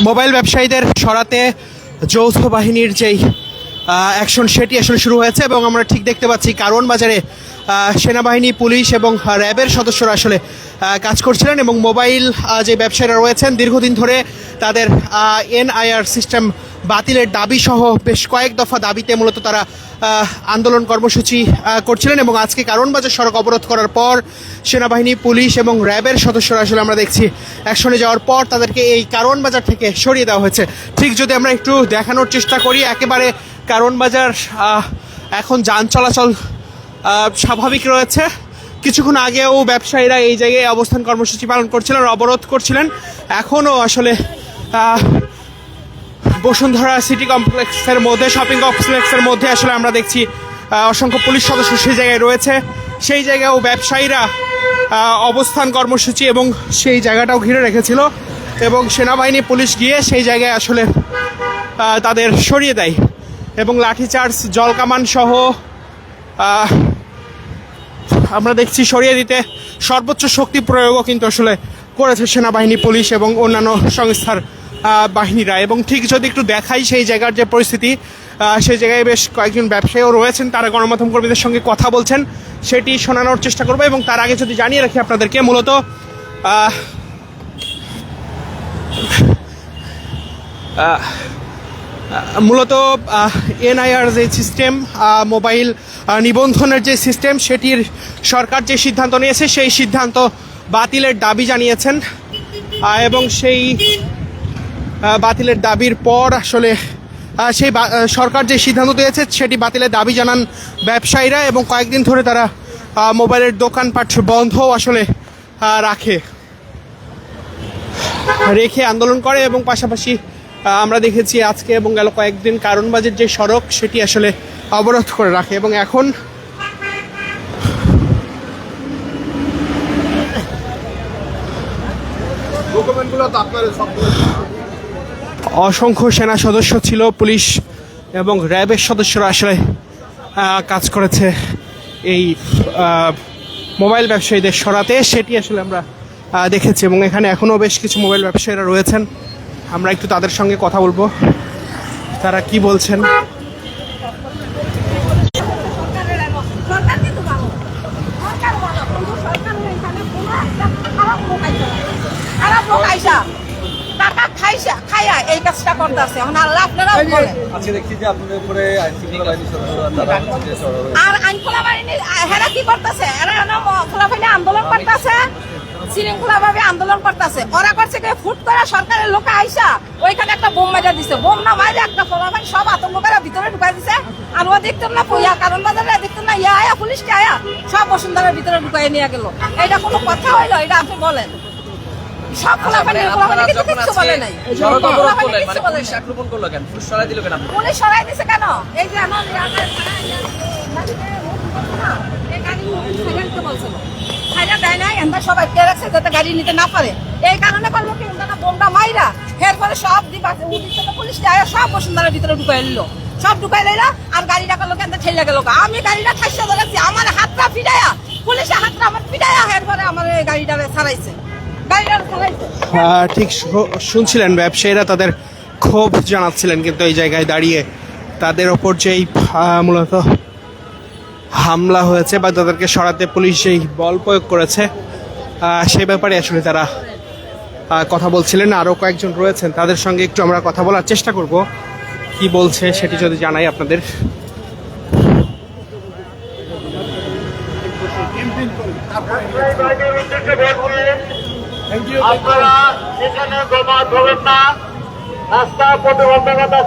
Mobile ব্যবসায়ীদের সরাতে যৌথ বাহিনীর যেই অ্যাকশন সেটি আসলে শুরু হয়েছে এবং আমরা ঠিক দেখতে পাচ্ছি কারওয়ান বাজারে সেনাবাহিনী, পুলিশ এবং র্যাবের সদস্যরা আসলে কাজ করছিলেন এবং মোবাইল যে ব্যবসায়ীরা রয়েছেন দীর্ঘদিন ধরে তাদের এনআইআর সিস্টেম বাতিলের দাবি সহ বেশ কয়েক দফা দাবিতে মূলত তারা আন্দোলন কর্মসূচি করছিলেন এবং আজকে কারওয়ান বাজার সড়ক অবরোধ করার পর সেনাবাহিনী, পুলিশ এবং র্যাবের সদস্যরা আসলে আমরা দেখছি অ্যাকশনে যাওয়ার পর তাদেরকে এই কারওয়ান বাজার থেকে সরিয়ে দেওয়া হয়েছে। ঠিক যদি আমরা একটু দেখানোর চেষ্টা করি, একেবারে কারওয়ান বাজার এখন যান চলাচল স্বাভাবিক রয়েছে। কিছুক্ষণ আগেও ব্যবসায়ীরা এই জায়গায় অবস্থান কর্মসূচি পালন করছিলেন, অবরোধ করছিলেন। এখনও আসলে বসুন্ধরা সিটি কমপ্লেক্সের মধ্যে, শপিং কমপ্লেক্সের মধ্যে আসলে আমরা দেখছি অসংখ্য পুলিশ সদস্য সেই জায়গায় রয়েছে। সেই জায়গায়ও ব্যবসায়ীরা অবস্থান কর্মসূচি এবং সেই জায়গাটাও ঘিরে রেখেছিল এবং সেনাবাহিনী, পুলিশ গিয়ে সেই জায়গায় আসলে তাদের সরিয়ে দেয় এবং লাঠিচার্জ, জলকামান সহ আমরা দেখছি সরিয়ে দিতে সর্বোচ্চ শক্তি প্রয়োগও কিন্তু আসলে করেছে সেনাবাহিনী, পুলিশ এবং অন্যান্য সংস্থার বাহিনীরা। এবং ঠিক যদি একটু দেখাই সেই জায়গার যে পরিস্থিতি, সেই জায়গায় বেশ কয়েকজন ব্যবসায়ীও রয়েছেন, তারা গণমাধ্যম কর্মীদের সঙ্গে কথা বলছেন, সেটি শোনানোর চেষ্টা করবো। এবং তার আগে যদি জানিয়ে রাখি আপনাদেরকে, মূলত এনআইআর যে সিস্টেম, মোবাইল নিবন্ধনের যে সিস্টেম, সেটির সরকার যে সিদ্ধান্ত নিয়েছে সেই সিদ্ধান্ত বাতিলের দাবি জানিয়েছেন এবং সেই বাতিলের দাবির পর আসলে সেই সরকার যে সিদ্ধান্ত দিয়েছে সেটি বাতিলের দাবি জানান ব্যবসায়ীরা এবং কয়েকদিন ধরে তারা মোবাইলের দোকানপাট বন্ধও আসলে রেখে আন্দোলন করে এবং পাশাপাশি আমরা দেখেছি আজকে এবং গেল কয়েকদিন কারওয়ান বাজার যে সড়ক সেটি আসলে অবরোধ করে রাখে এবং এখন অসংখ্য সেনা সদস্য ছিল, পুলিশ এবং র্যাবের সদস্যরা আসলে কাজ করেছে এই মোবাইল ব্যবসায়ীদের সরাতে, সেটি আসলে আমরা দেখেছি এবং এখানে এখনও বেশ কিছু মোবাইল ব্যবসায়ীরা রয়েছেন। আমরা একটু তাদের সঙ্গে কথা বলবো, তারা কি বলছেন। এই কাজটা করতেছে আর আইনখোলা বাহিনী হেরা কি করতেছে, আন্দোলন করতেছে, শৃঙ্খলা ভাবে আন্দোলন করতেছে। ওরা করছে ফুট করে সরকারের লোকে আইসা ওইখানে একটা বোম মারা দিছে, বোম না মারে একটা ফলাফল সব আতঙ্ক করে ভিতরে ঢুকাই দিছে। আর ও দেখতাম না কারওয়ান বাজারে দেখতাম না আয়া পুলিশকে আয়া সব বসুন্ধরার ভিতরে ঢুকাই নিয়ে গেল। এটা কোনো কথা হইলো? এটা আপনি বলেন। সব কিছু বলে নাই, পুলিশ সরাই দিছে কেন? এই যে আমার সবাই রাখছে যাতে গাড়ি নিতে না পারে, এই কারণে করলো কি বোমটা মাইরা এরপরে সব পুলিশ সব বসুন্ধরার ভিতরে ঢুকাই নিলো, সব ঢুকাই নিলা। আর গাড়িটা করলো কেন ঠেলে গেল, আমি গাড়িটা খাইছে ধরেছি, আমার হাতটা ফিরাইয়া পুলিশের হাতটা আমার ফিরাইয়া এরপরে আমার গাড়িটা ছাড়াইছে। ঠিক শুনছিলেন, ব্যবসায়ীরা তাদের ক্ষোভ জানাচ্ছিলেন, কিন্তু এই জায়গায় দাঁড়িয়ে তাদের ওপর যেই মূলত হামলা হয়েছে বা তাদেরকে সরাতে পুলিশ যেই বল প্রয়োগ করেছে সেই ব্যাপারে আসলে তারা কথা বলছিলেন। আরও কয়েকজন রয়েছেন, তাদের সঙ্গে একটু আমরা কথা বলার চেষ্টা করব, কি বলছে সেটি যদি জানাই আপনাদের। আপনারা এখানে জমা ধরবেন না, রাস্তা প্রতিবন্ধকতা